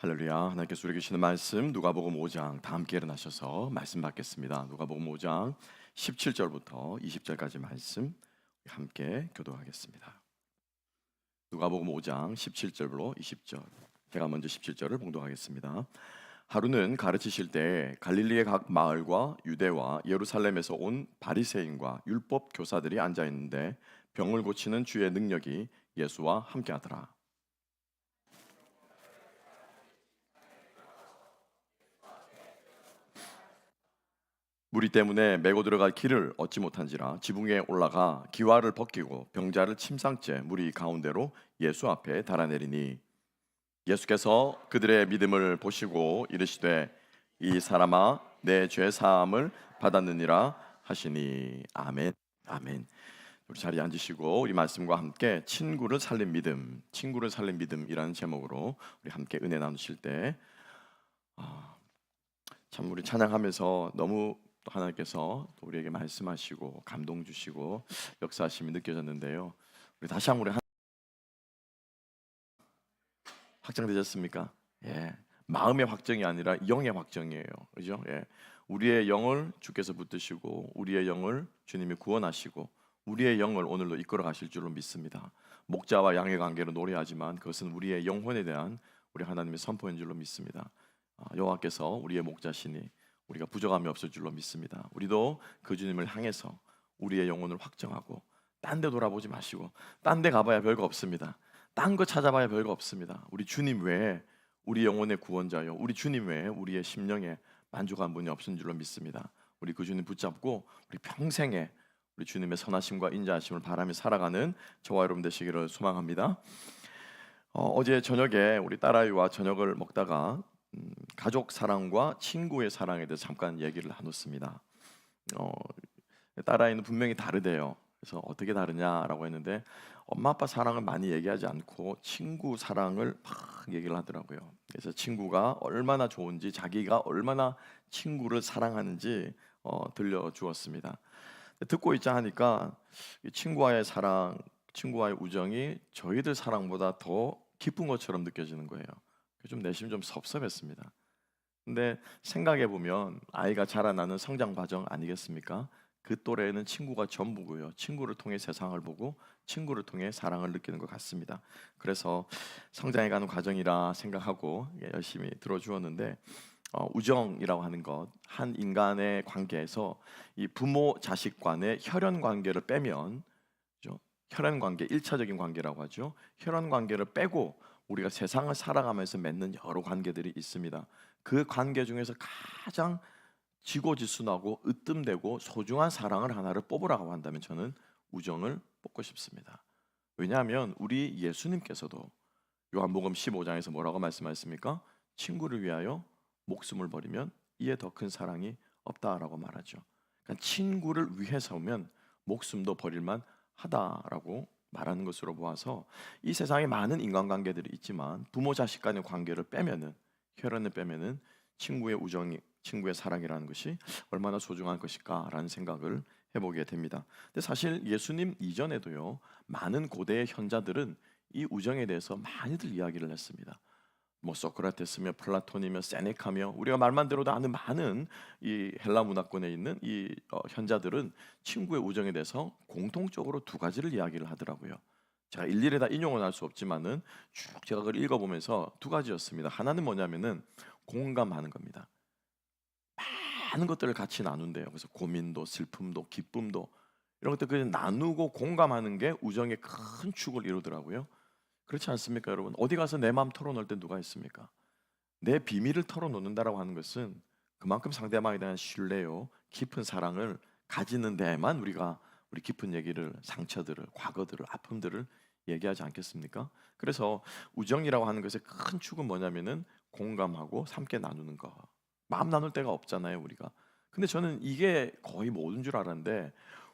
할렐루야. 하나님께서 우리에게 주시는 말씀 누가복음 5장 다 함께 일어나셔서 말씀 받겠습니다. 누가복음 5장 17절부터 20절까지 말씀 함께 교도하겠습니다. 누가복음 5장 17절로 20절. 제가 먼저 17절을 봉독하겠습니다. 하루는 가르치실 때 갈릴리의 각 마을과 유대와 예루살렘에서 온 바리새인과 율법 교사들이 앉아 있는데 병을 고치는 주의 능력이 예수와 함께하더라. 무리 때문에 메고 들어갈 길을 얻지 못한지라 지붕 위에 올라가 기와를 벗기고 병자를 침상째 무리 가운데로 예수 앞에 달아내리니 예수께서 그들의 믿음을 보시고 이르시되 이 사람아 내 죄 사함을 받았느니라 하시니 아멘. 아멘. 우리 자리에 앉으시고 우리 말씀과 함께 친구를 살린 믿음, 친구를 살린 믿음이라는 제목으로 우리 함께 은혜 나누실 때 참 우리 찬양하면서 너무 또 하나님께서 또 우리에게 말씀하시고 감동 주시고 역사하심이 느껴졌는데요. 우리 다시 한번 우리 확정되셨습니까? 예. 마음의 확정이 아니라 영의 확정이에요. 그죠? 예. 우리의 영을 주께서 붙드시고 우리의 영을 주님이 구원하시고 우리의 영을 오늘도 이끌어 가실 줄로 믿습니다. 목자와 양의 관계로 노래하지만 그것은 우리의 영혼에 대한 우리 하나님의 선포인 줄로 믿습니다. 여호와께서 우리의 목자시니 우리가 부족함이 없을 줄로 믿습니다. 우리도 그 주님을 향해서 우리의 영혼을 확정하고 딴 데 돌아보지 마시고 딴 데 가봐야 별거 없습니다. 딴 거 찾아봐야 별거 없습니다. 우리 주님 외에 우리 영혼의 구원자요, 우리 주님 외에 우리의 심령에 만족한 분이 없은 줄로 믿습니다. 우리 그 주님 붙잡고 우리 평생에 우리 주님의 선하심과 인자하심을 바라며 살아가는 저와 여러분 되시기를 소망합니다. 어제 저녁에 우리 딸아이와 저녁을 먹다가 가족 사랑과 친구의 사랑에 대해서 잠깐 얘기를 나눴습니다. 어, 딸아이는 분명히 다르대요. 그래서 어떻게 다르냐라고 했는데 엄마 아빠 사랑을 많이 얘기하지 않고 친구 사랑을 막 얘기를 하더라고요. 그래서 친구가 얼마나 좋은지 자기가 얼마나 친구를 사랑하는지 들려주었습니다. 듣고 있자 하니까 이 친구와의 사랑, 친구와의 우정이 저희들 사랑보다 더 깊은 것처럼 느껴지는 거예요. 좀 내심 좀 섭섭했습니다. 근데 생각해 보면 아이가 자라나는 성장 과정 아니겠습니까? 그 또래에는 친구가 전부고요. 친구를 통해 세상을 보고 친구를 통해 사랑을 느끼는 것 같습니다. 그래서 성장해가는 과정이라 생각하고 열심히 들어주었는데 우정이라고 하는 것, 한 인간의 관계에서 이 부모 자식 간의 혈연 관계를 빼면, 그죠? 혈연 관계, 일차적인 관계라고 하죠. 혈연 관계를 빼고 우리가 세상을 살아가면서 맺는 여러 관계들이 있습니다. 그 관계 중에서 가장 지고지순하고 으뜸되고 소중한 사랑을 하나를 뽑으라고 한다면 저는 우정을 뽑고 싶습니다. 왜냐하면 우리 예수님께서도 요한복음 15장에서 뭐라고 말씀하셨습니까? 친구를 위하여 목숨을 버리면 이에 더 큰 사랑이 없다라고 말하죠. 그러니까 친구를 위해서면 목숨도 버릴만 하다라고 말하는 것으로 보아서 이 세상에 많은 인간관계들이 있지만 부모 자식 간의 관계를 빼면은 혈연을 빼면은 친구의 우정이 친구의 사랑이라는 것이 얼마나 소중한 것일까라는 생각을 해보게 됩니다. 근데 사실 예수님 이전에도요 많은 고대의 현자들은 이 우정에 대해서 많이들 이야기를 했습니다. 뭐 소크라테스며 플라톤이며 세네카며 우리가 말만 들어도 아는 많은 이 헬라 문화권에 있는 이 현자들은 친구의 우정에 대해서 공통적으로 두 가지를 이야기를 하더라고요. 제가 일일이 다 인용은 할 수 없지만은 쭉 제가 그걸 읽어보면서 두 가지였습니다. 하나는 뭐냐면은 공감하는 겁니다. 많은 것들을 같이 나눈대요. 그래서 고민도 슬픔도 기쁨도 이런 것들 그냥 나누고 공감하는 게 우정의 큰 축을 이루더라고요. 그렇지 않습니까, 여러분? 어디 가서 내 마음 털어놓을 때 누가 있습니까? 내 비밀을 털어놓는다라고 하는 것은 그만큼 상대방에 대한 신뢰요, 깊은 사랑을 가지는 데에만 우리가 우리 깊은 얘기를, 상처들을, 과거들을, 아픔들을 얘기하지 않겠습니까? 그래서 우정이라고 하는 것의 큰 축은 뭐냐면은 공감하고 함께 나누는 거. 마음 나눌 데가 없잖아요, 우리가. 근데 저는 이게 거의 모든 줄 알았는데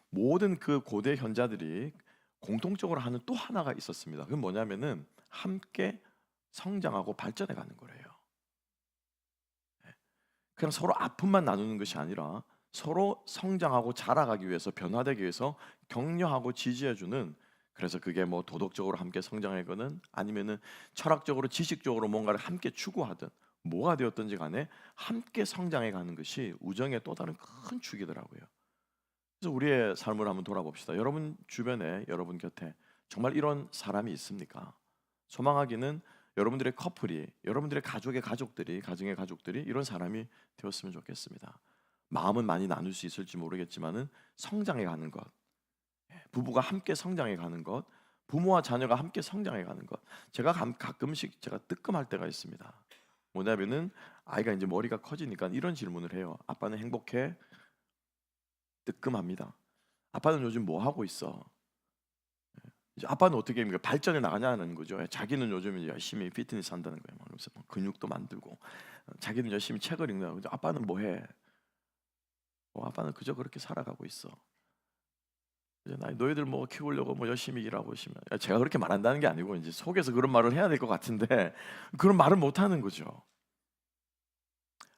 모든 그 고대 현자들이 공통적으로 하는 또 하나가 있었습니다. 그건 뭐냐면은 함께 성장하고 발전해 가는 거래요. 예. 그냥 서로 아픔만 나누는 것이 아니라 서로 성장하고 자라가기 위해서 변화되기 위해서 격려하고 지지해 주는 그래서 그게 뭐 도덕적으로 함께 성장하거든 아니면은 철학적으로 지식적으로 뭔가를 함께 추구하든 뭐가 되었든지 간에 함께 성장해 가는 것이 우정의 또 다른 큰 축이더라고요. 그래서 우리의 삶을 한번 돌아봅시다. 여러분 주변에 여러분 곁에 정말 이런 사람이 있습니까? 소망하기는 여러분들의 커플이 여러분들의 가족의 가족들이 가정의 가족들이 이런 사람이 되었으면 좋겠습니다. 마음은 많이 나눌 수 있을지 모르겠지만은 성장해 가는 것, 부부가 함께 성장해 가는 것, 부모와 자녀가 함께 성장해 가는 것. 제가 가끔씩 제가 뜨끔할 때가 있습니다. 뭐냐면은 아이가 이제 머리가 커지니까 이런 질문을 해요. 아빠는 행복해? 뜨끔합니다. 아빠는 요즘 뭐 하고 있어? 이제 아빠는 어떻게 합니까? 발전해 나가냐는 거죠. 자기는 요즘 이제 열심히 피트니스 한다는 거예요. 그래서 뭐 근육도 만들고 자기는 열심히 책을 읽는 거죠. 아빠는 뭐 해? 아빠는 그저 그렇게 살아가고 있어. 이제 너희들 뭐 키우려고 뭐 열심히 일하고 있으면 제가 그렇게 말한다는 게 아니고 이제 속에서 그런 말을 해야 될 것 같은데 그런 말을 못 하는 거죠.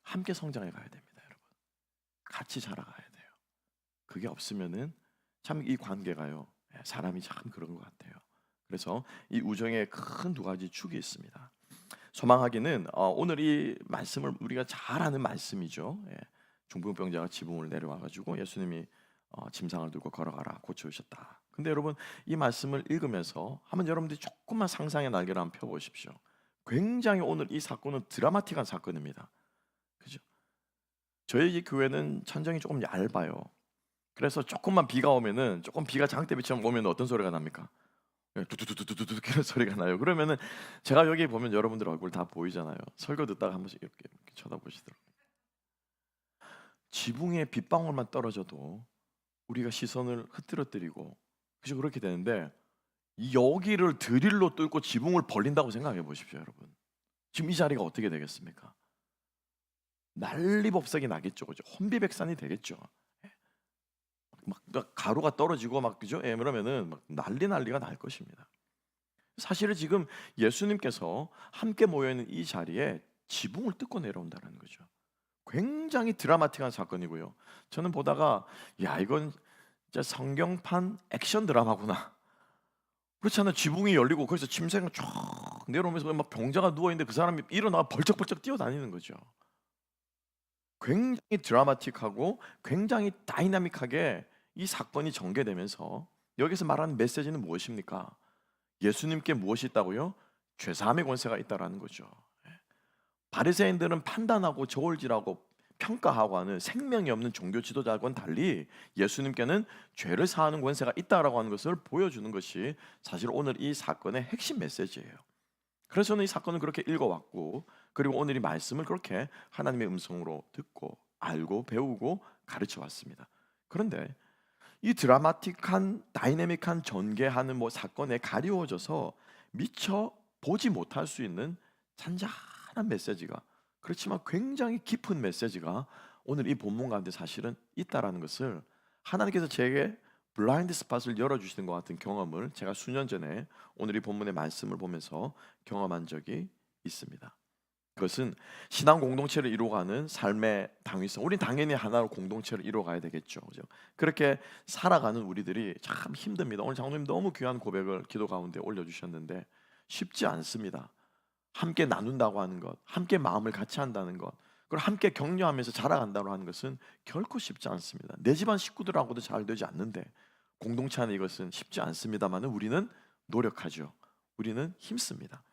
함께 성장해 가야 됩니다, 여러분. 같이 자라가야 돼요. 그게 없으면은 참 이 관계가요. 사람이 참 그런 것 같아요. 그래서 이 우정에 큰 두 가지 축이 있습니다. 소망하기는 오늘 이 말씀을 우리가 잘 아는 말씀이죠. 중풍병자가 지붕을 내려와 가지고 예수님이 짐상을 들고 걸어가라 고쳐주셨다. 근데 여러분 이 말씀을 읽으면서 한번 여러분들이 조금만 상상의 날개를 한번 펴보십시오. 굉장히 오늘 이 사건은 드라마틱한 사건입니다. 그죠? 저희 교회는 천정이 조금 얇아요. 그래서 조금만 비가 오면은 조금 비가 장대비처럼 오면 어떤 소리가 납니까? 두두두두두두 이런 소리가 나요. 그러면은 제가 여기 보면 여러분들 얼굴 다 보이잖아요. 설교 듣다가 한 번씩 이렇게 쳐다보시더라고요. 지붕에 빗방울만 떨어져도 우리가 시선을 흐트러뜨리고 그죠 그렇게 되는데 여기를 드릴로 뚫고 지붕을 벌린다고 생각해 보십시오, 여러분. 지금 이 자리가 어떻게 되겠습니까? 난리법석이 나겠죠, 그죠? 혼비백산이 되겠죠. 막 가루가 떨어지고 막 그죠? 그러면은 막 난리가 날 것입니다. 사실은 지금 예수님께서 함께 모여 있는 이 자리에 지붕을 뜯고 내려온다는 거죠. 굉장히 드라마틱한 사건이고요. 저는 보다가 야 이건 진짜 성경판 액션 드라마구나. 그렇잖아요. 지붕이 열리고 거기서 침새가 쫙 내려오면서 막 병자가 누워 있는데 그 사람이 일어나 벌쩍벌쩍 뛰어다니는 거죠. 굉장히 드라마틱하고 굉장히 다이나믹하게 이 사건이 전개되면서 여기서 말하는 메시지는 무엇입니까? 예수님께 무엇이 있다고요? 죄사함의 권세가 있다라는 거죠. 바리새인들은 판단하고 저울질하고 평가하고 하는 생명이 없는 종교 지도자와는 달리 예수님께는 죄를 사하는 권세가 있다라고 하는 것을 보여주는 것이 사실 오늘 이 사건의 핵심 메시지예요. 그래서 저는 이 사건을 그렇게 읽어왔고 그리고 오늘 이 말씀을 그렇게 하나님의 음성으로 듣고 알고 배우고 가르쳐 왔습니다. 그런데 이 드라마틱한 다이내믹한 전개하는 뭐 사건에 가리워져서 미처 보지 못할 수 있는 잔잔한 메시지가 그렇지만 굉장히 깊은 메시지가 오늘 이 본문 가운데 사실은 있다라는 것을 하나님께서 제게 블라인드 스팟을 열어주시는 것 같은 경험을 제가 수년 전에 오늘 이 본문의 말씀을 보면서 경험한 적이 있습니다. 그것은 신앙 공동체를 이루어가는 삶의 당위성. 우린 당연히 하나로 공동체를 이루어가야 되겠죠, 그죠? 그렇게 살아가는 우리들이 참 힘듭니다. 오늘 장로님 너무 귀한 고백을 기도 가운데 올려주셨는데 쉽지 않습니다. 함께 나눈다고 하는 것, 함께 마음을 같이 한다는 것, 그리고 함께 격려하면서 자라간다고 하는 것은 결코 쉽지 않습니다. 내 집안 식구들하고도 잘 되지 않는데 공동체 안에 이것은 쉽지 않습니다만 우리는 노력하죠. 우리는 힘씁니다.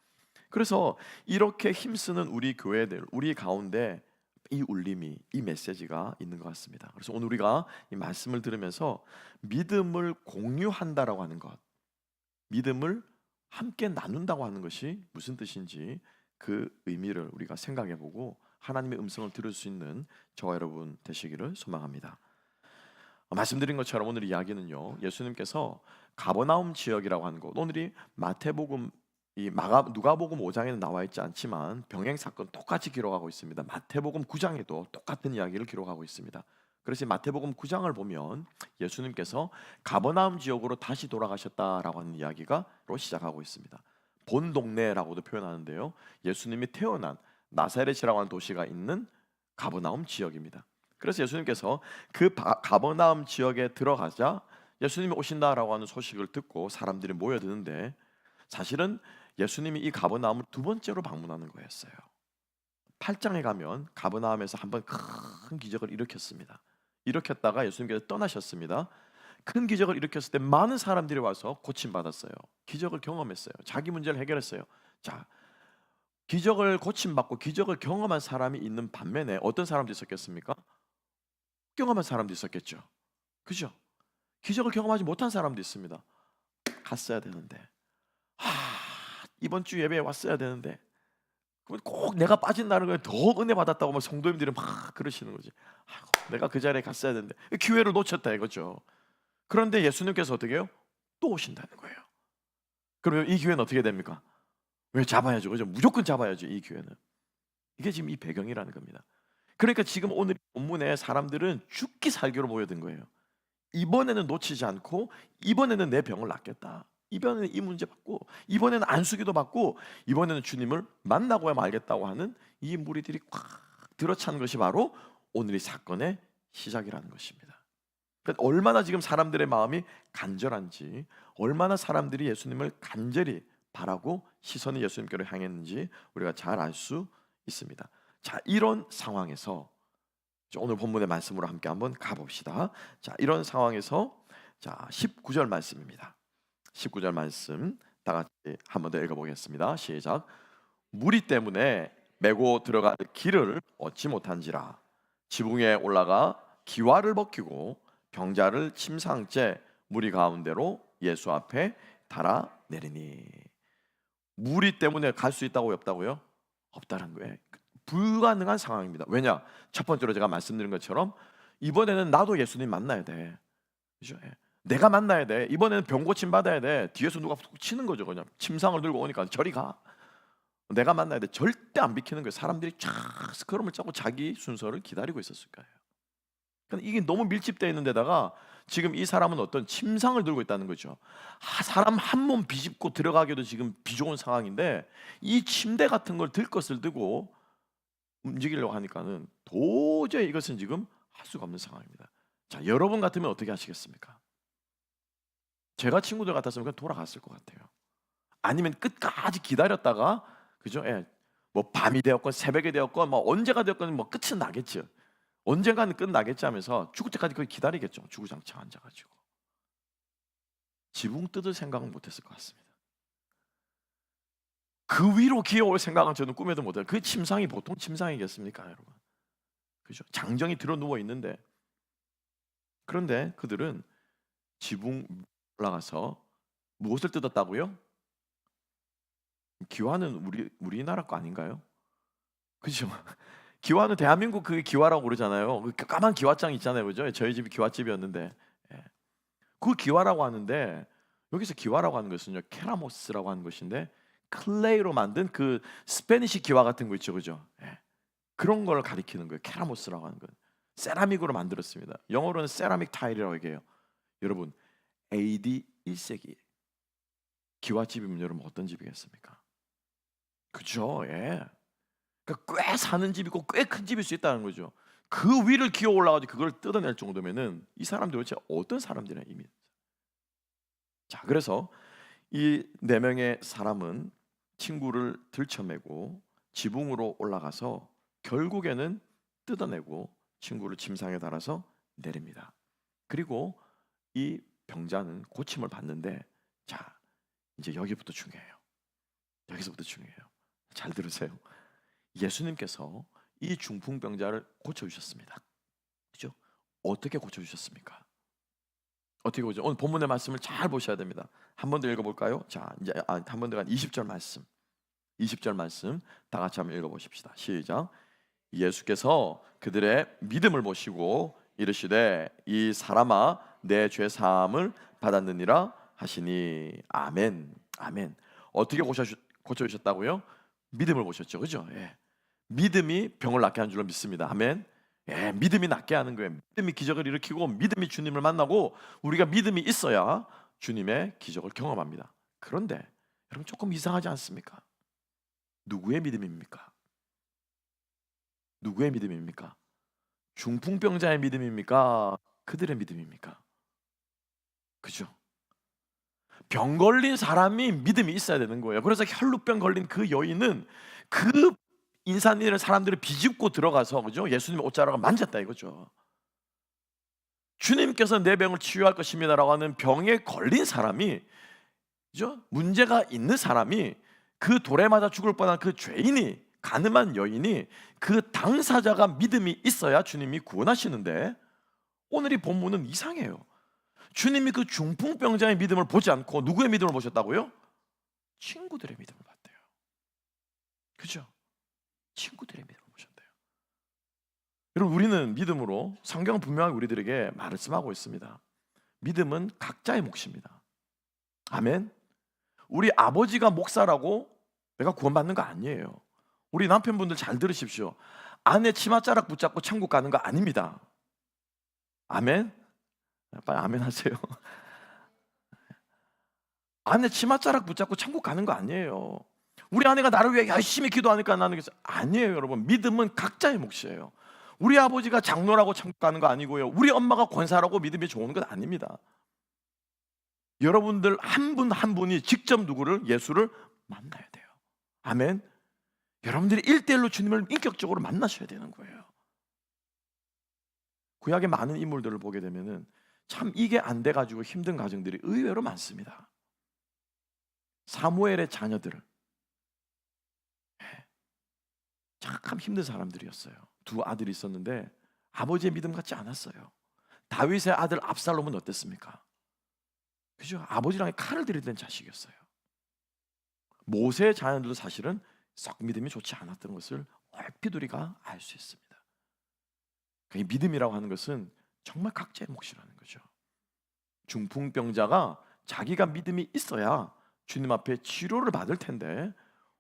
그래서 이렇게 힘쓰는 우리 교회들, 우리 가운데 이 울림이, 이 메시지가 있는 것 같습니다. 그래서 오늘 우리가 이 말씀을 들으면서 믿음을 공유한다라고 하는 것, 믿음을 함께 나눈다고 하는 것이 무슨 뜻인지 그 의미를 우리가 생각해보고 하나님의 음성을 들을 수 있는 저와 여러분 되시기를 소망합니다. 말씀드린 것처럼 오늘 이야기는요, 예수님께서 가버나움 지역이라고 하는 곳, 오늘이 마태복음 누가복음 5장에는 나와 있지 않지만 병행 사건 똑같이 기록하고 있습니다. 마태복음 9장에도 똑같은 이야기를 기록하고 있습니다. 그래서 마태복음 9장을 보면 예수님께서 가버나움 지역으로 다시 돌아가셨다라고 하는 이야기가로 시작하고 있습니다. 본 동네라고도 표현하는데요. 예수님이 태어난 나사렛이라고 하는 도시가 있는 가버나움 지역입니다. 그래서 예수님께서 그 가버나움 지역에 들어가자 예수님이 오신다라고 하는 소식을 듣고 사람들이 모여드는데 사실은 예수님이 이 가버나움을 두 번째로 방문하는 거였어요. 8장에 가면 가버나움에서 한번 큰 기적을 일으켰습니다. 일으켰다가 예수님께서 떠나셨습니다. 큰 기적을 일으켰을 때 많은 사람들이 와서 고침받았어요. 기적을 경험했어요. 자기 문제를 해결했어요. 자, 기적을 고침받고 기적을 경험한 사람이 있는 반면에 어떤 사람도 있었겠습니까? 경험한 사람도 있었겠죠. 그죠? 기적을 경험하지 못한 사람도 있습니다. 갔어야 되는데, 이번 주 예배에 왔어야 되는데, 꼭 내가 빠진다는 거에 더 은혜 받았다고 막 성도님들이 막 그러시는 거지. 아이고, 내가 그 자리에 갔어야 되는데 기회를 놓쳤다 이거죠. 그런데 예수님께서 어떻게 해요? 또 오신다는 거예요. 그러면 이 기회는 어떻게 됩니까? 왜 잡아야죠, 그죠? 무조건 잡아야죠, 이 기회는. 이게 지금 이 배경이라는 겁니다. 그러니까 지금 오늘 본문에 사람들은 죽기 살기로 모여든 거예요. 이번에는 놓치지 않고 이번에는 내 병을 낫겠다. 이번에는 이 문제 받고 이번에는 안수기도 받고 이번에는 주님을 만나고야 말겠다고 하는 이 무리들이 꽉 들어찬 것이 바로 오늘 이 사건의 시작이라는 것입니다. 그러니까 얼마나 지금 사람들의 마음이 간절한지, 얼마나 사람들이 예수님을 간절히 바라고 시선이 예수님께로 향했는지 우리가 잘 알 수 있습니다. 자, 이런 상황에서 오늘 본문의 말씀으로 함께 한번 가봅시다. 자, 이런 상황에서 자 19절 말씀입니다. 19절 말씀 다 같이 한번 더 읽어보겠습니다. 시작. 무리 때문에 메고 들어갈 길을 얻지 못한지라 지붕에 올라가 기와를 벗기고 병자를 침상째 무리 가운데로 예수 앞에 달아 내리니. 무리 때문에 갈 수 있다고 없다고요? 없다는 거예요. 불가능한 상황입니다. 왜냐? 첫 번째로 제가 말씀드린 것처럼 이번에는 나도 예수님 만나야 돼. 그죠? 예. 내가 만나야 돼. 이번에는 병 고침 받아야 돼. 뒤에서 누가 툭 치는 거죠. 그냥 침상을 들고 오니까 저리 가. 내가 만나야 돼. 절대 안 비키는 거예요. 사람들이 쫙 스크럼을 짜고 자기 순서를 기다리고 있었을 거예요. 그러니까 이게 너무 밀집되어 있는 데다가 지금 이 사람은 어떤 침상을 들고 있다는 거죠. 사람 한 몸 비집고 들어가기도 지금 비좁은 상황인데 이 침대 같은 걸 들 것을 들고 움직이려고 하니까는 도저히 이것은 지금 할 수가 없는 상황입니다. 자, 여러분 같으면 어떻게 하시겠습니까? 제가 친구들 같았으면 그냥 돌아갔을 것 같아요. 아니면 끝까지 기다렸다가 그죠? 예. 뭐 밤이 되었건 새벽이 되었건 뭐 언제가 되었건 뭐 끝은 나겠죠. 언젠가는 끝나겠지 하면서 죽을 때까지 거기 기다리겠죠. 주구장창 앉아가지고 지붕 뜯을 생각은 못했을 것 같습니다. 그 위로 기어올 생각은 저는 꿈에도 못해요. 그 침상이 보통 침상이겠습니까, 여러분? 그죠? 장정이 들어 누워 있는데 그런데 그들은 지붕 올라가서 무엇을 뜯었다고요? 기와는 우리나라 거 아닌가요? 그죠? 기와는 대한민국 그 기와라고 그러잖아요. 그 까만 기와장 있잖아요, 그죠? 저희 집이 기와집이었는데, 예. 그 기와라고 하는데 여기서 기와라고 하는 것은요, 케라모스라고 하는 것인데 클레이로 만든 그 스페니시 기와 같은 거 있죠, 그죠? 예. 그런 걸 가리키는 거예요. 케라모스라고 하는 건 세라믹으로 만들었습니다. 영어로는 세라믹 타일이라고 얘기해요. 여러분, AD 1세기 기와집이면 여러분 어떤 집이겠습니까? 그죠? 예. 그러니까 꽤 사는 집이고 꽤 큰 집일 수 있다는 거죠. 그 위를 기어 올라가지고 그걸 뜯어낼 정도면은 이 사람들 도대체 어떤 사람들이냐 이미. 자, 그래서 이 네 명의 사람은 친구를 들쳐매고 지붕으로 올라가서 결국에는 뜯어내고 친구를 침상에 달아서 내립니다. 그리고 이 병자는 고침을 받는데 자, 이제 여기부터 중요해요. 여기서부터 중요해요. 잘 들으세요. 예수님께서 이 중풍병자를 고쳐주셨습니다. 그죠? 어떻게 고쳐주셨습니까? 어떻게 보죠? 오늘 본문의 말씀을 잘 보셔야 됩니다. 한 번 더 읽어볼까요? 자, 이제 한 번 더 20절 말씀. 20절 말씀 다 같이 한번 읽어보십시다. 시작. 예수께서 그들의 믿음을 보시고 이르시되 이 사람아 내 죄 사함을 받았느니라 하시니 아멘. 아멘. 어떻게 고쳐주셨다고요? 믿음을 보셨죠, 그죠? 예. 믿음이 병을 낫게 하는 줄로 믿습니다. 아멘. 예, 믿음이 낫게 하는 거예요. 믿음이 기적을 일으키고 믿음이 주님을 만나고 우리가 믿음이 있어야 주님의 기적을 경험합니다. 그런데 여러분 조금 이상하지 않습니까? 누구의 믿음입니까? 누구의 믿음입니까? 중풍병자의 믿음입니까? 그들의 믿음입니까? 그죠? 병 걸린 사람이 믿음이 있어야 되는 거예요. 그래서 혈루병 걸린 그 여인은 그 인산인을 사람들이 비집고 들어가서, 그죠? 예수님 옷자락을 만졌다 이거죠. 주님께서 내 병을 치유할 것입니다라고 하는 병에 걸린 사람이, 그죠? 문제가 있는 사람이, 그 돌에 맞아 죽을 뻔한 그 죄인이, 가늠한 여인이, 그 당사자가 믿음이 있어야 주님이 구원하시는데, 오늘 이 본문은 이상해요. 주님이 그 중풍병자의 믿음을 보지 않고 누구의 믿음을 보셨다고요? 친구들의 믿음을 봤대요. 그죠? 친구들의 믿음을 보셨대요. 여러분, 우리는 믿음으로, 성경은 분명하게 우리들에게 말씀하고 있습니다. 믿음은 각자의 몫입니다. 아멘. 우리 아버지가 목사라고 내가 구원받는 거 아니에요. 우리 남편분들 잘 들으십시오. 아내 치맛자락 붙잡고 천국 가는 거 아닙니다. 아멘. 빨리 아멘 하세요. 아내 치맛자락 붙잡고 천국 가는 거 아니에요. 우리 아내가 나를 위해 열심히 기도하니까 나는 아니에요. 여러분, 믿음은 각자의 몫이에요. 우리 아버지가 장로라고 천국 가는 거 아니고요, 우리 엄마가 권사라고 믿음이 좋은 건 아닙니다. 여러분들 한 분 한 분이 직접 누구를, 예수를 만나야 돼요. 아멘. 여러분들이 1대1로 주님을 인격적으로 만나셔야 되는 거예요. 구약의 많은 인물들을 보게 되면은 참 이게 안 돼가지고 힘든 가정들이 의외로 많습니다. 사무엘의 자녀들, 참 힘든 사람들이었어요. 두 아들이 있었는데 아버지의 믿음 같지 않았어요. 다윗의 아들 압살롬은 어땠습니까? 그죠? 아버지랑 칼을 들이댄 자식이었어요. 모세의 자녀들도 사실은 썩 믿음이 좋지 않았던 것을 얼핏 우리가 알 수 있습니다. 이 믿음이라고 하는 것은 정말 각자의 몫이라는 거죠. 중풍병자가 자기가 믿음이 있어야 주님 앞에 치료를 받을 텐데,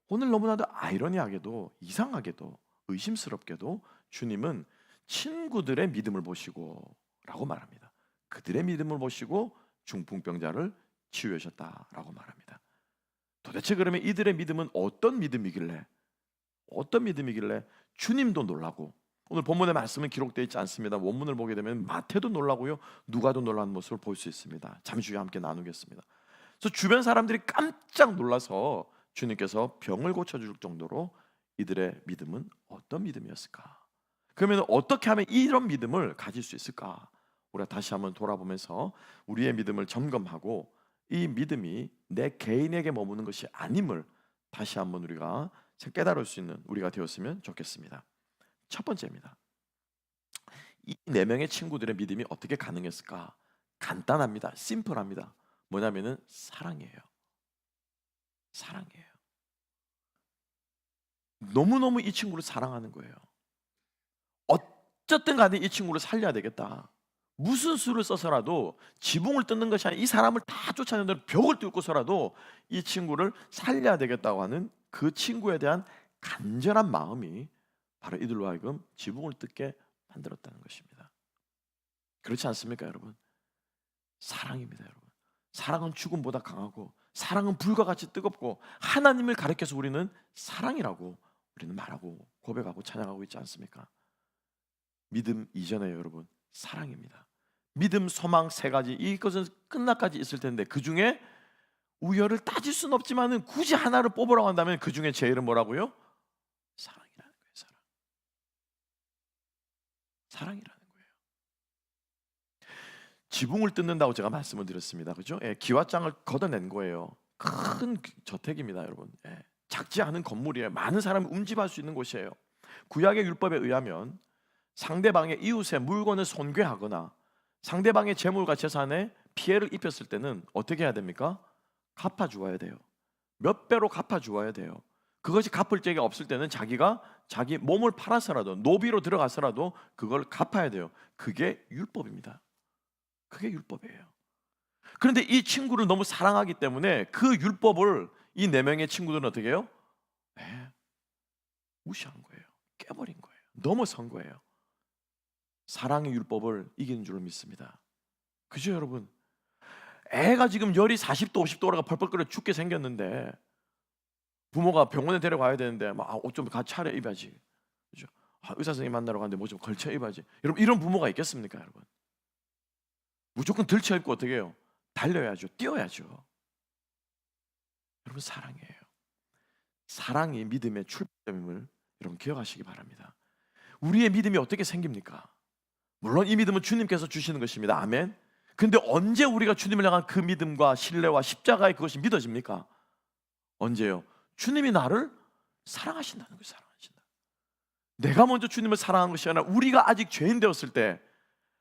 오늘 너무나도 아이러니하게도, 이상하게도, 의심스럽게도 주님은 친구들의 믿음을 보시고 라고 말합니다. 그들의 믿음을 보시고 중풍병자를 치유하셨다라고 말합니다. 도대체 그러면 이들의 믿음은 어떤 믿음이길래 주님도 놀라고, 오늘 본문의 말씀은 기록되어 있지 않습니다. 원문을 보게 되면 마태도 놀라고요, 누가도 놀라는 모습을 볼 수 있습니다. 잠시 후에 함께 나누겠습니다. 그래서 주변 사람들이 깜짝 놀라서 주님께서 병을 고쳐줄 정도로 이들의 믿음은 어떤 믿음이었을까? 그러면 어떻게 하면 이런 믿음을 가질 수 있을까? 우리가 다시 한번 돌아보면서 우리의 믿음을 점검하고, 이 믿음이 내 개인에게 머무는 것이 아님을 다시 한번 우리가 깨달을 수 있는 우리가 되었으면 좋겠습니다. 첫 번째입니다. 이 네 명의 친구들의 믿음이 어떻게 가능했을까? 간단합니다. 심플합니다. 뭐냐면은 사랑이에요. 사랑이에요. 너무너무 이 친구를 사랑하는 거예요. 어쨌든 간에 이 친구를 살려야 되겠다. 무슨 수를 써서라도, 지붕을 뜯는 것이 아니라 이 사람을 다 쫓아내는 벽을 뚫고서라도 이 친구를 살려야 되겠다고 하는 그 친구에 대한 간절한 마음이 바로 이들로 하여금 지붕을 뜯게 만들었다는 것입니다. 그렇지 않습니까, 여러분? 사랑입니다, 여러분. 사랑은 죽음보다 강하고, 사랑은 불과 같이 뜨겁고, 하나님을 가리켜서 우리는 사랑이라고 우리는 말하고 고백하고 찬양하고 있지 않습니까? 믿음 이전에 여러분, 사랑입니다. 믿음, 소망 세 가지, 이것은 끝나까지 있을 텐데, 그 중에 우열을 따질 수는 없지만은 굳이 하나를 뽑으라고 한다면 그 중에 제일은 뭐라고요? 사랑이라는 거예요. 사랑이라는 거예요. 지붕을 뜯는다고 제가 말씀을 드렸습니다. 그죠? 예, 기와장을 걷어낸 거예요. 큰 저택입니다, 여러분. 예, 작지 않은 건물이에요. 많은 사람이 움집할 수 있는 곳이에요. 구약의 율법에 의하면 상대방의 이웃의 물건을 손괴하거나 상대방의 재물과 재산에 피해를 입혔을 때는 어떻게 해야 됩니까? 갚아주어야 돼요. 몇 배로 갚아주어야 돼요. 그것이 갚을 적이 없을 때는 자기가 자기 몸을 팔아서라도, 노비로 들어가서라도 그걸 갚아야 돼요. 그게 율법입니다. 그게 율법이에요. 그런데 이 친구를 너무 사랑하기 때문에 그 율법을 이 네 명의 친구들은 어떻게 해요? 네, 무시한 거예요. 깨버린 거예요. 넘어선 거예요. 사랑의 율법을 이기는 줄로 믿습니다. 그죠, 여러분? 애가 지금 열이 40도 50도 오라가 펄펄 끓여 죽게 생겼는데 부모가 병원에 데려가야 되는데 옷 좀 같이 차려 입어야지. 그죠? 의사 선생님 만나러 가는데 뭐 좀 걸쳐 입어야지. 여러분, 이런 부모가 있겠습니까, 여러분? 무조건 들쳐 입고 어떻게 해요? 달려야죠. 뛰어야죠. 여러분, 사랑이에요. 사랑이 믿음의 출발점임을 여러분 기억하시기 바랍니다. 우리의 믿음이 어떻게 생깁니까? 물론 이 믿음은 주님께서 주시는 것입니다. 아멘. 근데 언제 우리가 주님을 향한 그 믿음과 신뢰와 십자가의 그것이 믿어집니까? 언제요? 주님이 나를 사랑하신다는 거예요. 사랑하신다. 내가 먼저 주님을 사랑하는 것이 아니라 우리가 아직 죄인 되었을 때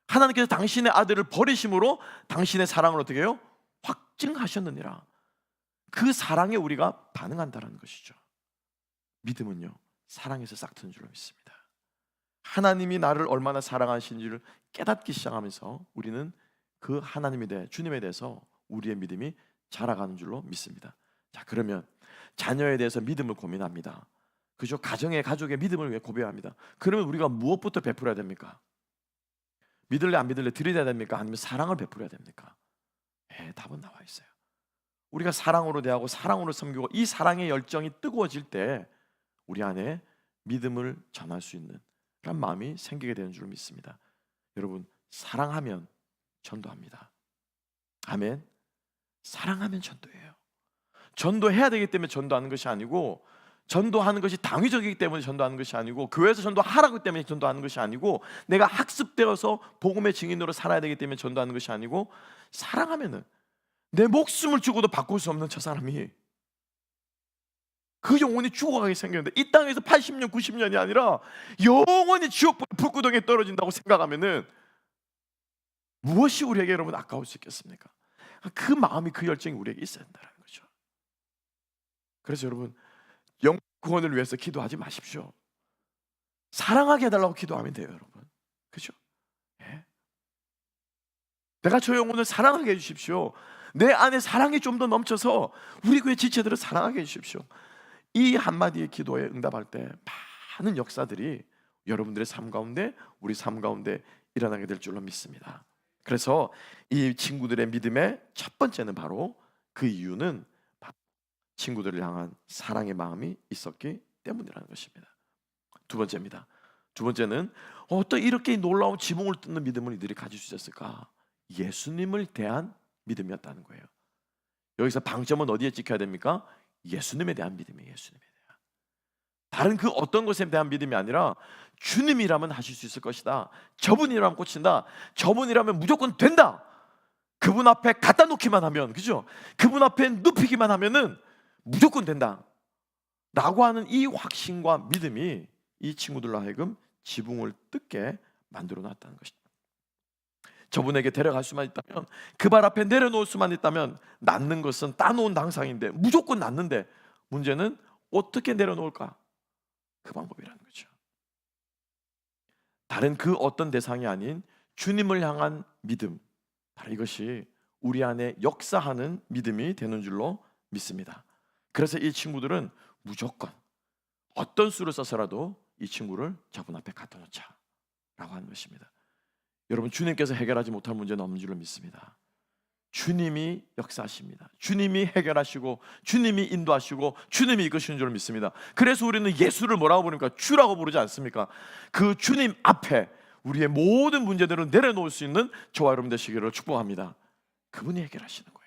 하나님께서 당신의 아들을 버리심으로 당신의 사랑을 어떻게 해요? 확증하셨느니라. 그 사랑에 우리가 반응한다는 것이죠. 믿음은요, 사랑에서 싹트는 줄로 믿습니다. 하나님이 나를 얼마나 사랑하신지를 깨닫기 시작하면서 우리는 그 하나님에 대해, 주님에 대해서 우리의 믿음이 자라가는 줄로 믿습니다. 자, 그러면 자녀에 대해서 믿음을 고민합니다. 그죠? 가족의 믿음을 위해 고백합니다. 그러면 우리가 무엇부터 베풀어야 됩니까? 믿을래 안 믿을래 드려야 됩니까? 아니면 사랑을 베풀어야 됩니까? 답은 나와 있어요. 우리가 사랑으로 대하고 사랑으로 섬기고 이 사랑의 열정이 뜨거워질 때 우리 안에 믿음을 전할 수 있는 그런 마음이 생기게 되는 줄 믿습니다. 여러분, 사랑하면 전도합니다. 아멘. 사랑하면 전도해요. 전도해야 되기 때문에 전도하는 것이 아니고, 전도하는 것이 당위적이기 때문에 전도하는 것이 아니고, 교회에서 전도하라고 때문에 전도하는 것이 아니고, 내가 학습되어서 복음의 증인으로 살아야 되기 때문에 전도하는 것이 아니고, 사랑하면은 내 목숨을 주고도 바꿀 수 없는 저 사람이 그 영혼이 죽어가게 생겼는데 이 땅에서 80년 90년이 아니라 영원히 지옥 불구덩이에 떨어진다고 생각하면은 무엇이 우리에게 여러분 아까울 수 있겠습니까? 그 마음이, 그 열정이 우리에게 있어야 된다는 거죠. 그래서 여러분, 영혼 구원을 위해서 기도하지 마십시오. 사랑하게 해달라고 기도하면 돼요, 여러분. 그죠? 예. 내가 저 영혼을 사랑하게 해주십시오. 내 안에 사랑이 좀 더 넘쳐서 우리 교회 지체들을 사랑하게 해주십시오. 이 한마디의 기도에 응답할 때 많은 역사들이 여러분들의 삶 가운데, 우리 삶 가운데 일어나게 될 줄로 믿습니다. 그래서 이 친구들의 믿음의 첫 번째는 바로 그 이유는 친구들을 향한 사랑의 마음이 있었기 때문이라는 것입니다. 두 번째입니다. 두 번째는 어떤 이렇게 놀라운 지붕을 뚫는 믿음을 이들이 가질 수 있었을까? 예수님을 대한 믿음이었다는 거예요. 여기서 방점은 어디에 찍혀야 됩니까? 예수님에 대한 믿음이에요. 예수님에 대한. 다른 그 어떤 것에 대한 믿음이 아니라 주님이라면 하실 수 있을 것이다. 저분이라면 꽂힌다. 저분이라면 무조건 된다. 그분 앞에 갖다 놓기만 하면, 그죠? 그분 앞에 눕히기만 하면은 무조건 된다 라고 하는 이 확신과 믿음이 이 친구들로 하여금 지붕을 뜯게 만들어 놨다는 것입니다. 저분에게 데려갈 수만 있다면, 그 발 앞에 내려놓을 수만 있다면 낳는 것은 따놓은 당상인데 무조건 낳는데 문제는 어떻게 내려놓을까? 그 방법이라는 거죠. 다른 그 어떤 대상이 아닌 주님을 향한 믿음, 바로 이것이 우리 안에 역사하는 믿음이 되는 줄로 믿습니다. 그래서 이 친구들은 무조건 어떤 수를 써서라도 이 친구를 저분 앞에 갖다 놓자 라고 하는 것입니다. 여러분, 주님께서 해결하지 못할 문제는 없는 줄로 믿습니다. 주님이 역사하십니다. 주님이 해결하시고 주님이 인도하시고 주님이 이끄시는 줄로 믿습니다. 그래서 우리는 예수를 뭐라고 부릅니까? 주라고 부르지 않습니까? 그 주님 앞에 우리의 모든 문제들을 내려놓을 수 있는 저와 여러분 되시기를 축복합니다. 그분이 해결하시는 거예요.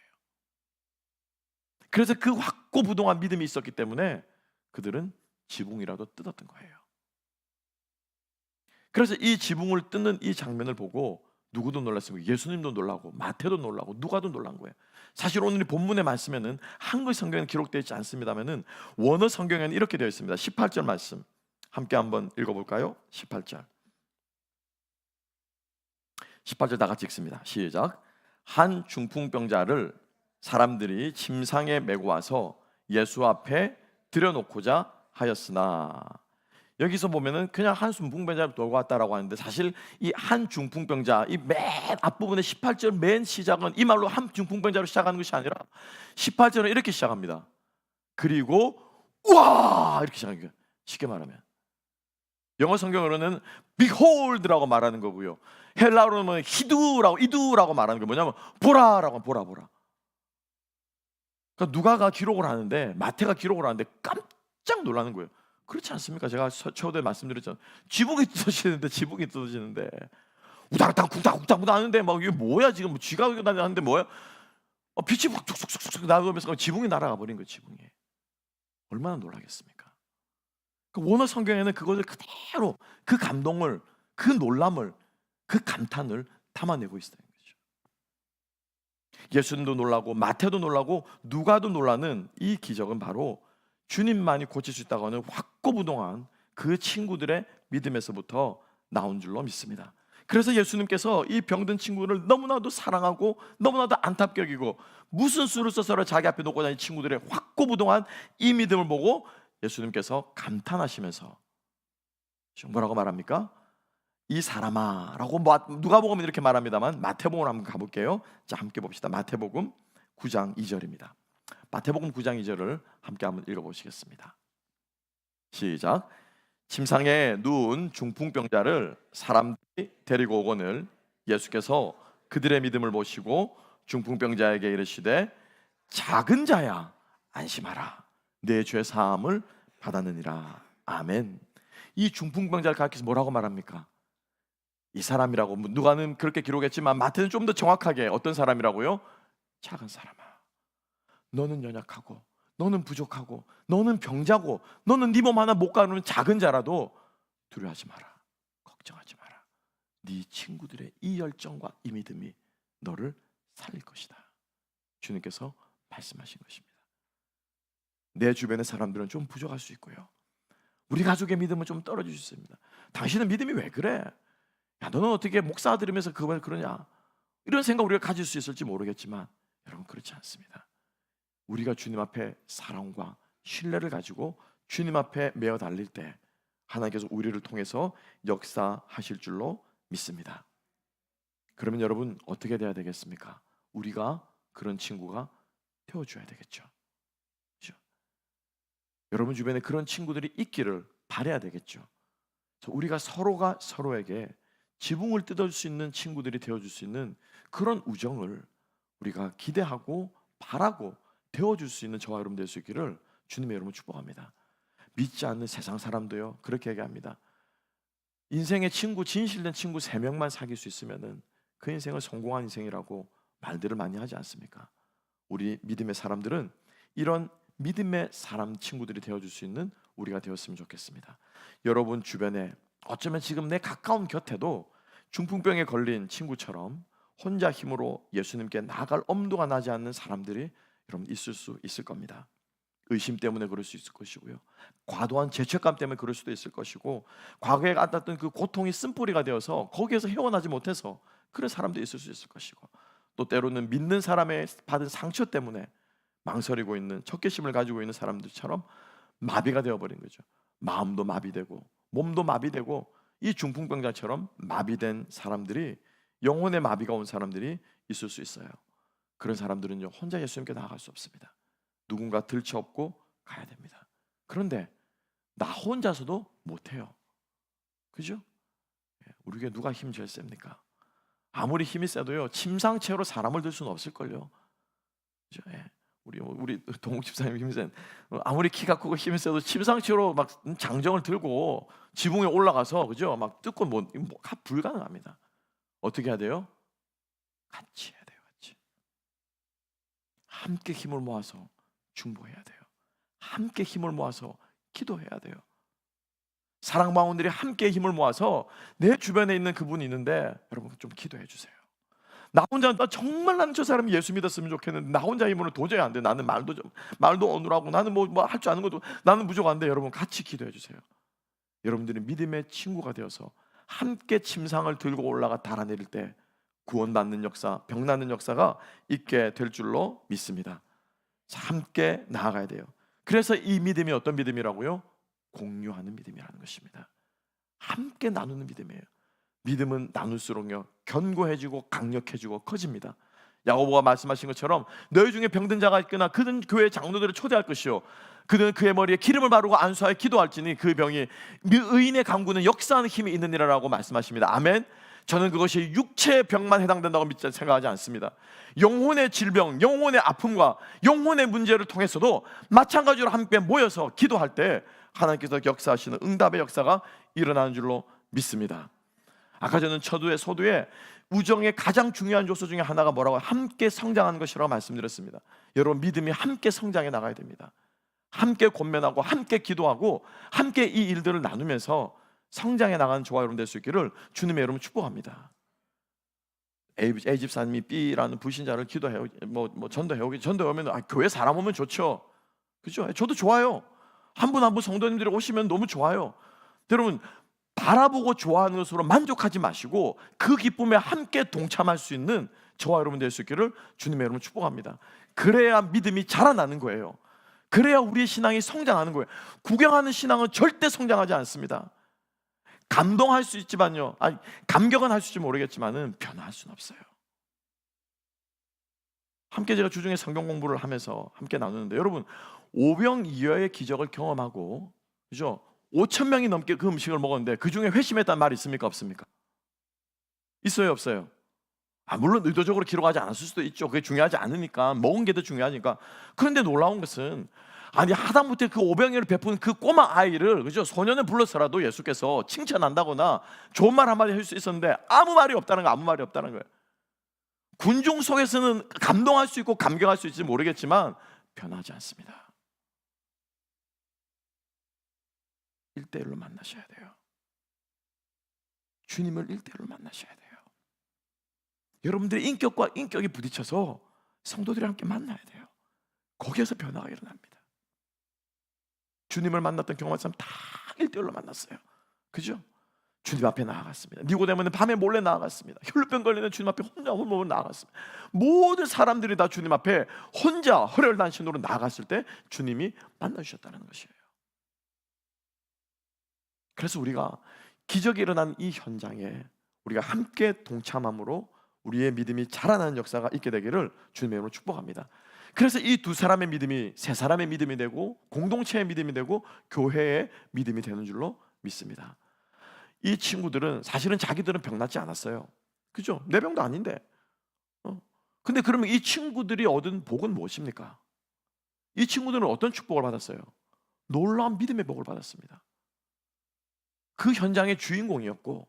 그래서 그 확고부동한 믿음이 있었기 때문에 그들은 지붕이라도 뜯었던 거예요. 그래서 이 지붕을 뜯는 이 장면을 보고 누구도 놀랐습니다. 예수님도 놀라고 마태도 놀라고 누가도 놀란 거예요. 사실 오늘 본문의 말씀에는 한글 성경에는 기록되어 있지 않습니다만은 원어 성경에는 이렇게 되어 있습니다. 18절 말씀 함께 한번 읽어볼까요? 18절 다 같이 읽습니다. 시작. 한 중풍병자를 사람들이 침상에 메고 와서 예수 앞에 들여놓고자 하였으나, 여기서 보면은 그냥 한 중풍병자를 돌고 왔다라고 하는데 사실 이 한 중풍병자, 이 맨 앞부분의 18절 맨 시작은 이 말로 한 중풍병자로 시작하는 것이 아니라 18절은 이렇게 시작합니다. 그리고 우와 이렇게 시작해요. 쉽게 말하면 영어 성경으로는 behold라고 말하는 거고요. 헬라어로는 이두라고 말하는 게 뭐냐면 보라라고, 보라. 그러니까 누가가 기록을 하는데, 마태가 기록을 하는데 깜짝 놀라는 거예요. 그렇지 않습니까? 제가 초대에 말씀드렸잖아요. 지붕이 뜯어지는데 우당탕 쿵탕 하는데 막 이게 뭐야 지금 쥐가 하는데 뭐야? 빛이 막 툭툭툭툭 나오면서 지붕이 날아가 버린 거예요. 지붕이. 얼마나 놀라겠습니까? 원어 성경에는 그것을 그대로 그 감동을, 그 놀람을, 그 감탄을 담아내고 있다는 거죠. 예수님도 놀라고 마태도 놀라고 누가도 놀라는 이 기적은 바로 주님만이 고칠 수 있다고 하는 확고부동한 그 친구들의 믿음에서부터 나온 줄로 믿습니다. 그래서 예수님께서 이 병든 친구를 너무나도 사랑하고 너무나도 안타깝게 여기고 무슨 수를 써서 자기 앞에 놓고 다니는 친구들의 확고부동한 이 믿음을 보고 예수님께서 감탄하시면서 뭐라고 말합니까? 이 사람아 라고 누가복음은 이렇게 말합니다만 마태복음으로 한번 가볼게요. 자, 함께 봅시다. 마태복음 9장 2절입니다. 마태복음 9장 2절을 함께 한번 읽어보시겠습니다. 시작. 침상에 누운 중풍병자를 사람들이 데리고 오거늘 예수께서 그들의 믿음을 보시고 중풍병자에게 이르시되 작은 자야 안심하라 내 죄 사함을 받았느니라. 아멘. 이 중풍병자를 가리켜서 뭐라고 말합니까? 이 사람이라고 누가는 그렇게 기록했지만 마태는 좀 더 정확하게 어떤 사람이라고요? 작은 사람아, 너는 연약하고 너는 부족하고 너는 병자고 너는 네 몸 하나 못 가누는 작은 자라도 두려워하지 마라, 걱정하지 마라. 네 친구들의 이 열정과 이 믿음이 너를 살릴 것이다. 주님께서 말씀하신 것입니다. 내 주변의 사람들은 좀 부족할 수 있고요, 우리 가족의 믿음은 좀 떨어질 수 있습니다. 당신은 믿음이 왜 그래? 야, 너는 어떻게 목사 들으면서 그걸 그러냐? 이런 생각 우리가 가질 수 있을지 모르겠지만 여러분, 그렇지 않습니다. 우리가 주님 앞에 사랑과 신뢰를 가지고 주님 앞에 메어 달릴 때 하나님께서 우리를 통해서 역사하실 줄로 믿습니다. 그러면 여러분 어떻게 돼야 되겠습니까? 우리가 그런 친구가 되어줘야 되겠죠. 그렇죠? 여러분 주변에 그런 친구들이 있기를 바라야 되겠죠. 우리가 서로가 서로에게 지붕을 뜯어줄 수 있는 친구들이 되어줄 수 있는 그런 우정을 우리가 기대하고 바라고 되어줄 수 있는 저와 여러분 될 수 있기를 주님의 여러분 축복합니다. 믿지 않는 세상 사람도요 그렇게 얘기합니다. 인생의 친구, 진실된 친구 3명만 사귈 수 있으면은 그 인생을 성공한 인생이라고 말들을 많이 하지 않습니까? 우리 믿음의 사람들은 이런 믿음의 사람 친구들이 되어줄 수 있는 우리가 되었으면 좋겠습니다. 여러분 주변에 어쩌면 지금 내 가까운 곁에도 중풍병에 걸린 친구처럼 혼자 힘으로 예수님께 나아갈 엄두가 나지 않는 사람들이 여러분 있을 수 있을 겁니다. 의심 때문에 그럴 수 있을 것이고요, 과도한 죄책감 때문에 그럴 수도 있을 것이고, 과거에 갖았던 그 고통이 쓴뿌리가 되어서 거기에서 헤어나지 못해서 그런 사람도 있을 수 있을 것이고, 또 때로는 믿는 사람의 받은 상처 때문에 망설이고 있는, 적개심을 가지고 있는 사람들처럼 마비가 되어버린 거죠. 마음도 마비되고 몸도 마비되고 이 중풍병자처럼 마비된 사람들이, 영혼의 마비가 온 사람들이 있을 수 있어요. 그런 사람들은요 혼자 예수님께 나아갈 수 없습니다. 누군가 들쳐업고 가야 됩니다. 그런데 나 혼자서도 못해요. 그죠? 우리에게 누가 힘 제일 셉니까? 아무리 힘이 세도요 침상체로 사람을 들 수는 없을걸요. 그죠? 우리 동욱 집사님 힘이 센, 아무리 키가 크고 힘이 세도 침상체로 막 장정을 들고 지붕에 올라가서, 그죠? 막 뜯고 뭐 불가능합니다. 어떻게 해야 돼요? 같이 해야 돼요. 같이 함께 힘을 모아서 중보해야 돼요. 함께 힘을 모아서 기도해야 돼요. 사랑방원들이 함께 힘을 모아서 내 주변에 있는 그분이 있는데 여러분 좀 기도해 주세요. 나 혼자 정말 나는 저 사람이 예수 믿었으면 좋겠는데 나 혼자 힘으로 도저히 안 돼. 나는 말도 어눌하고 나는 뭐 할 줄 아는 것도 나는 부족한데, 여러분 같이 기도해 주세요. 여러분들이 믿음의 친구가 되어서 함께 침상을 들고 올라가 달아내릴 때 구원받는 역사, 병 낫는 역사가 있게 될 줄로 믿습니다. 함께 나아가야 돼요. 그래서 이 믿음이 어떤 믿음이라고요? 공유하는 믿음이라는 것입니다. 함께 나누는 믿음이에요. 믿음은 나눌수록요 견고해지고 강력해지고 커집니다. 야고보가 말씀하신 것처럼 너희 중에 병든 자가 있거나 그는 교회 장로들을 초대할 것이요 그는 그의 머리에 기름을 바르고 안수하여 기도할지니 그 병이 의인의 강구는 역사하는 힘이 있느니라라고 말씀하십니다. 아멘. 저는 그것이 육체의 병만 해당된다고 생각하지 않습니다. 영혼의 질병, 영혼의 아픔과 영혼의 문제를 통해서도 마찬가지로 함께 모여서 기도할 때 하나님께서 역사하시는 응답의 역사가 일어나는 줄로 믿습니다. 아까 저는 처두에 소두에 우정의 가장 중요한 요소 중에 하나가 뭐라고? 함께 성장하는 것이라고 말씀드렸습니다. 여러분, 믿음이 함께 성장해 나가야 됩니다. 함께 권면하고 함께 기도하고 함께 이 일들을 나누면서 성장해 나가는 저와 여러분 될 수 있기를 주님의 여러분 축복합니다. A 집사님이 B라는 불신자를 기도해요. 전도하면 교회 사람 오면 좋죠. 그죠? 저도 좋아요. 한 분 한 분 성도님들이 오시면 너무 좋아요. 여러분, 바라보고 좋아하는 것으로 만족하지 마시고 그 기쁨에 함께 동참할 수 있는 저와 여러분 될 수 있기를 주님의 여러분 축복합니다. 그래야 믿음이 자라나는 거예요. 그래야 우리의 신앙이 성장하는 거예요. 구경하는 신앙은 절대 성장하지 않습니다. 감동할 수 있지만요, 감격은 할 수 있을지 모르겠지만은 변화할 수는 없어요. 함께 제가 주중에 성경 공부를 하면서 함께 나누는데, 여러분, 오병이어의 기적을 경험하고, 그죠? 5천 명이 넘게 그 음식을 먹었는데 그 중에 회심했다는 말이 있습니까? 없습니까? 있어요, 없어요? 물론 의도적으로 기록하지 않았을 수도 있죠. 그게 중요하지 않으니까, 먹은 게 더 중요하니까. 그런데 놀라운 것은, 하다못해 그 오병이어를 베푼 그 꼬마 아이를, 그죠? 소년을 불러서라도 예수께서 칭찬한다거나 좋은 말 한마디 할 수 있었는데 아무 말이 없다는 거, 아무 말이 없다는 거예요. 군중 속에서는 감동할 수 있고 감격할 수 있을지 모르겠지만 변하지 않습니다. 1대1로 만나셔야 돼요. 주님을 1대1로 만나셔야 돼요. 여러분들의 인격과 인격이 부딪혀서 성도들이 함께 만나야 돼요. 거기에서 변화가 일어납니다. 주님을 만났던 경험한 사람 다 1대1로 만났어요. 그죠? 주님 앞에 나아갔습니다. 니고데모는 밤에 몰래 나아갔습니다. 혈루병 걸리는 주님 앞에 혼자 홀몸으로 나아갔습니다. 모든 사람들이 다 주님 앞에 혼자 헐혈단신으로 나아갔을 때 주님이 만나주셨다는 것이에요. 그래서 우리가 기적이 일어난 이 현장에 우리가 함께 동참함으로 우리의 믿음이 자라나는 역사가 있게 되기를 주님의 이름으로 축복합니다. 그래서 이 두 사람의 믿음이 세 사람의 믿음이 되고 공동체의 믿음이 되고 교회의 믿음이 되는 줄로 믿습니다. 이 친구들은 사실은 자기들은 병났지 않았어요. 그죠? 내 병도 아닌데. 근데 그러면 이 친구들이 얻은 복은 무엇입니까? 이 친구들은 어떤 축복을 받았어요? 놀라운 믿음의 복을 받았습니다. 그 현장의 주인공이었고,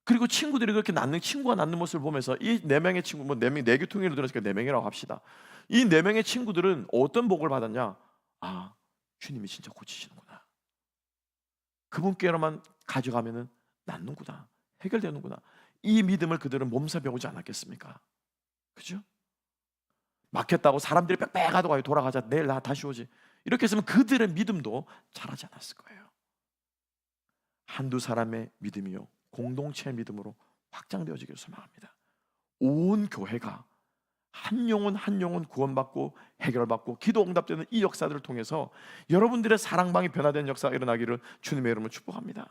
그리고 친구들이 그렇게 친구가 낳는 모습을 보면서 이 네 명의 친구, 네 교통일을 들었으니까 네 명이라고 합시다. 이 네 명의 친구들은 어떤 복을 받았냐? 주님이 진짜 고치시는구나. 그분께로만 가져가면은 낫는구나, 해결되는구나. 이 믿음을 그들은 몸소 배우지 않았겠습니까? 그죠? 막혔다고 사람들이 빽빽하다고 가요. 돌아가자, 내일 나 다시 오지. 이렇게 했으면 그들의 믿음도 자라지 않았을 거예요. 한두 사람의 믿음이요, 공동체의 믿음으로 확장되어지기를 소망합니다. 온 교회가 한 영혼 한 영혼 구원받고 해결받고 기도 응답되는 이 역사들을 통해서 여러분들의 사랑방이 변화된 역사가 일어나기를 주님의 이름으로 축복합니다.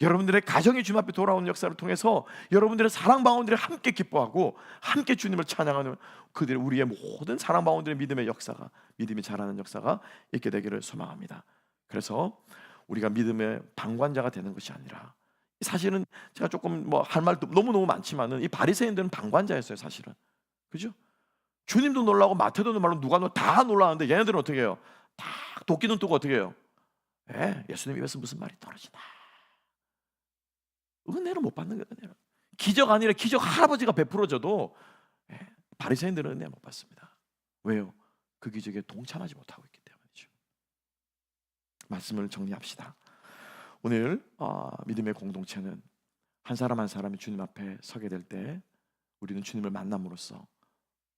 여러분들의 가정이 주님 앞에 돌아오는 역사를 통해서 여러분들의 사랑방원들이 함께 기뻐하고 함께 주님을 찬양하는 그들의, 우리의 모든 사랑방원들의 믿음의 역사가, 믿음이 자라는 역사가 있게 되기를 소망합니다. 그래서 우리가 믿음의 방관자가 되는 것이 아니라, 사실은 제가 조금 할 말도 너무너무 많지만은 이 바리새인들은 방관자였어요, 사실은. 그죠? 주님도 놀라고 마태도 놀라고 누가 다 놀라는데 얘네들은 어떻게 해요? 다 도끼 눈 뜨고 어떻게 해요? 예수님 입에서 무슨 말이 떨어지나? 은혜를 못 받는 거예요. 은혜를. 기적 아니라 기적 할아버지가 베풀어져도 바리새인들은 은혜 못 받습니다. 왜요? 그 기적에 동참하지 못하고 있기 때문이죠. 말씀을 정리합시다. 오늘 믿음의 공동체는 한 사람 한 사람이 주님 앞에 서게 될 때 우리는 주님을 만남으로써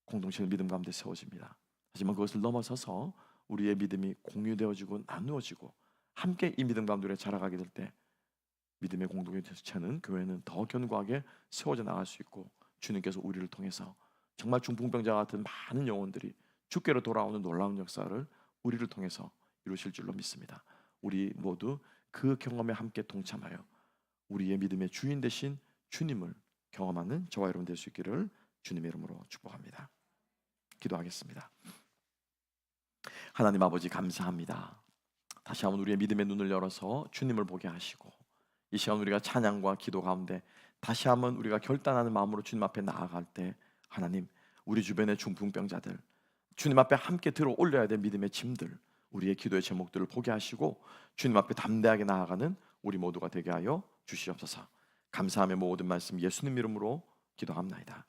공동체는 믿음 가운데 세워집니다. 하지만 그것을 넘어서서 우리의 믿음이 공유되어지고 나누어지고 함께 이 믿음 가운데 자라가게 될 때 믿음의 공동체는, 교회는 더 견고하게 세워져 나갈 수 있고, 주님께서 우리를 통해서 정말 중풍병자 같은 많은 영혼들이 주께로 돌아오는 놀라운 역사를 우리를 통해서 이루실 줄로 믿습니다. 우리 모두 그 경험에 함께 동참하여 우리의 믿음의 주인 되신 주님을 경험하는 저와 여러분 될 수 있기를 주님의 이름으로 축복합니다. 기도하겠습니다. 하나님 아버지, 감사합니다. 다시 한번 우리의 믿음의 눈을 열어서 주님을 보게 하시고, 이 시간 우리가 찬양과 기도 가운데 다시 한번 우리가 결단하는 마음으로 주님 앞에 나아갈 때, 하나님, 우리 주변의 중풍병자들, 주님 앞에 함께 들어 올려야 될 믿음의 짐들, 우리의 기도의 제목들을 보게 하시고 주님 앞에 담대하게 나아가는 우리 모두가 되게 하여 주시옵소서. 감사하며 모든 말씀 예수님 이름으로 기도합나이다.